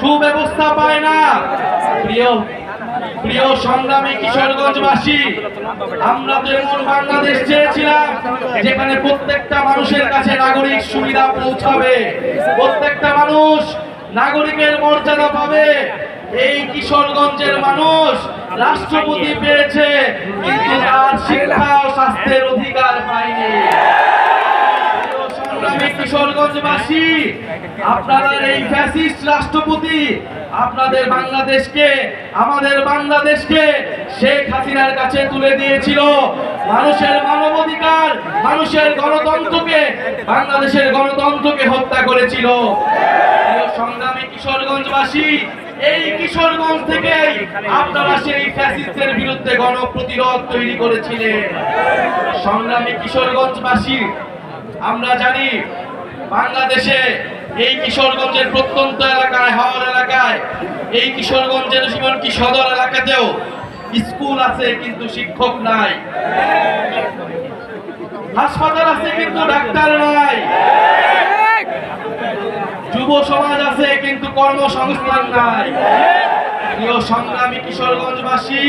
সুব্যবস্থা পায় না। প্রিয় প্রিয় সংগ্রামী কিশোরগঞ্জবাসী, আমরা তো এমন বাংলাদেশ চেয়েছিলাম যেখানে প্রত্যেকটা মানুষের কাছে নাগরিক সুবিধা পৌঁছাবে, প্রত্যেকটা মানুষ নাগরিকের মর্যাদা পাবে। এই কিশোরগঞ্জের মানুষ রাষ্ট্রপতি পেয়েছে, কিন্তু তার শিক্ষা ও স্বাস্থ্যের অধিকার পায়নি। কিশোরগঞ্জবাসী, আপনারা এই ফ্যাসিস্ট রাষ্ট্রপতি আপনাদের বাংলাদেশকে, আমাদের বাংলাদেশকে শেখ হাসিনার কাছে তুলে দিয়েছিল। মানুষের মানবাধিকার, মানুষের গণতন্ত্রকে, বাংলাদেশের গণতন্ত্রকে হত্যা করেছিল। সংগ্রামী কিশোরগঞ্জবাসী, এই কিশোরগঞ্জ থেকে আপনারা সেই ফ্যাসিস্টের বিরুদ্ধে গণপ্রতিরোধ তৈরি করেছিলেন। সংগ্রামী কিশোরগঞ্জবাসী, আমরা জানি বাংলাদেশে এই কিশোরগঞ্জের প্রত্যন্ত এলাকায়, হাওর এলাকায়, এই কিশোরগঞ্জের এমনকি সদর এলাকাতেও স্কুল আছে কিন্তু শিক্ষক নাই, হাসপাতাল আছে কিন্তু ডাক্তার নাই, যুব সমাজ আছে কিন্তু কর্মসংস্থান নাই। প্রিয় সংগ্রামী কিশোরগঞ্জবাসী,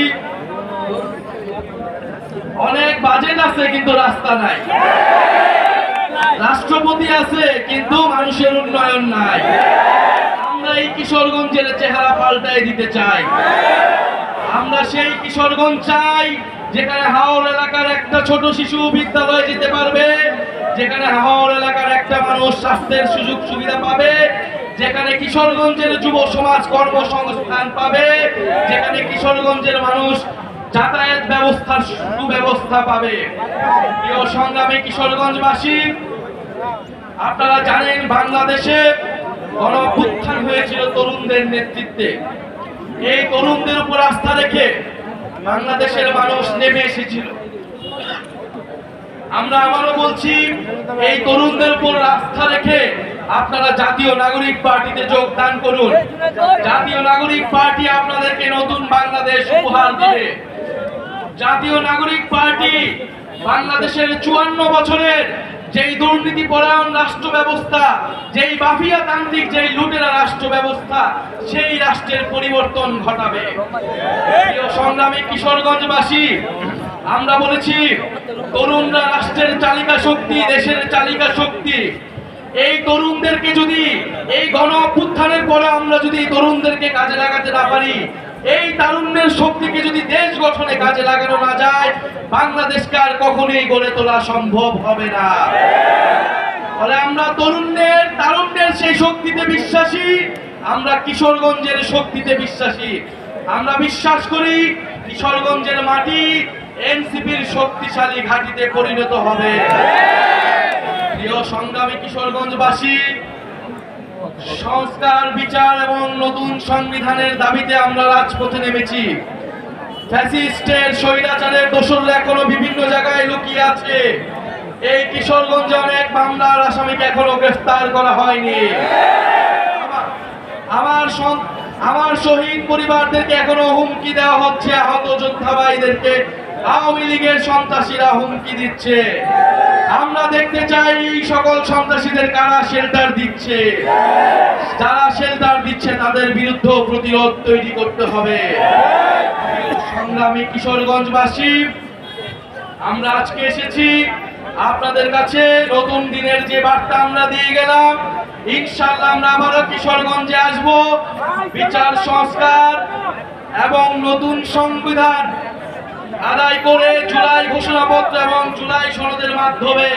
অনেক বাজেট আছে কিন্তু রাস্তা নাই, রাষ্ট্রপতি আছে কিন্তু মানুষের উন্নয়ন নাই। আমরা এই কিশোরগঞ্জের চেহারা পাল্টাই দিতে চাই। আমরা সেই কিশোরগঞ্জ চাই যেখানে হাওর এলাকার একটা ছোট শিশু বিদ্যালয়ে যেতে পারবে, যেখানে হাওর এলাকার একটা মানুষ স্বাস্থ্যের সুযোগ সুবিধা পাবে, যেখানে কিশোরগঞ্জের যুব সমাজ কর্মসংস্থান পাবে, যেখানে কিশোরগঞ্জের মানুষ যাতায়াত ব্যবস্থার সুব্যবস্থা পাবে। প্রিয় সংগ্রামী কিশোরগঞ্জবাসী, আপনারা জানেন বাংলাদেশে গণঅভ্যুত্থান হয়েছিল তরুণদের নেতৃত্বে। এই তরুণদের উপর আস্থা রেখে বাংলাদেশের মানুষ নেমে এসেছিল। আমরা আবারও বলছি, এই তরুণদের উপর আস্থা রেখে আপনারা জাতীয় নাগরিক পার্টিতে যোগদান করুন। জাতীয় নাগরিক পার্টি আপনাদেরকে নতুন বাংলাদেশ উপহার দেবে। জাতীয় নাগরিক পার্টি বাংলাদেশের 54 বছরের যেই দুর্নীতি পরায়ণ রাষ্ট্র ব্যবস্থা, যেই মাফিয়া তান্ত্রিক, যেই লুটেরা রাষ্ট্র ব্যবস্থা, সেই রাষ্ট্রের পরিবর্তন ঘটাবে। প্রিয় সংগ্রামী কিশোরগঞ্জবাসী, আমরা বলেছি তরুণরা রাষ্ট্রের চালিকা শক্তি, দেশের চালিকা শক্তি। এই তরুণদেরকে যদি এই গণ অভ্যুত্থানের পরে আমরা যদি তরুণদেরকে কাজে লাগাতে না পারি, এই তারুণ্যের শক্তিকে যদি দেশ গঠনে কাজে লাগানো না যায়, বাংলাদেশকে আর কখনোই গড়ে তোলা সম্ভব হবে না। ফলে আমরা তারুণ্যের সেই শক্তিতে বিশ্বাসী, আমরা কিশোরগঞ্জের শক্তিতে বিশ্বাসী। আমরা বিশ্বাস করি কিশোরগঞ্জের মাটি এনসিপির শক্তিশালী ঘাঁটিতে পরিণত হবে। প্রিয় সংগ্রামী কিশোরগঞ্জবাসী, সংস্কার, বিচার এবং নতুন সংবিধানের দাবিতে আমরা রাজপথে নেমেছি। ফ্যাসিস্টের স্বৈরাচারের দোসররা এখনো বিভিন্ন জায়গায় লুকিয়ে আছে। এই কিশোরগঞ্জে অনেক মামলার আসামিকে এখনো গ্রেফতার করা হয়নি। আমার শহীদ পরিবারদেরকে এখনো হুমকি দেওয়া হচ্ছে, আহত যোদ্ধা ভাইদেরকে আওয়ামী লীগের সন্ত্রাসীরা হুমকি দিচ্ছে। আমরা দেখতে চাই এই সকল সন্ত্রাসীদের কারা শেল্টার দিচ্ছে। যারা শেল্টার দিচ্ছে তাদের বিরুদ্ধে প্রতিরোধ তৈরি করতে হবে। সংগ্রামী কিশোরগঞ্জবাসী, আমরা আজকে এসেছি আপনাদের কাছে নতুন দিনের যে বার্তা আমরা দিয়ে গেলাম, ইনশাআল্লাহ আমরা আবারও কিশোরগঞ্জে আসব। বিচার, সংস্কার এবং নতুন সংবিধান আদায় করে জুলাই ঘোষণাপত্র এবং জুলাই সনদের মাধ্যমে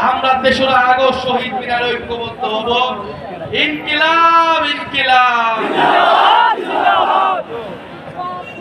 আমরা ৩রা আগস্ট শহীদ মিনারে ঐক্যবদ্ধ হব। ইনকিলাব, ইনকিলাব।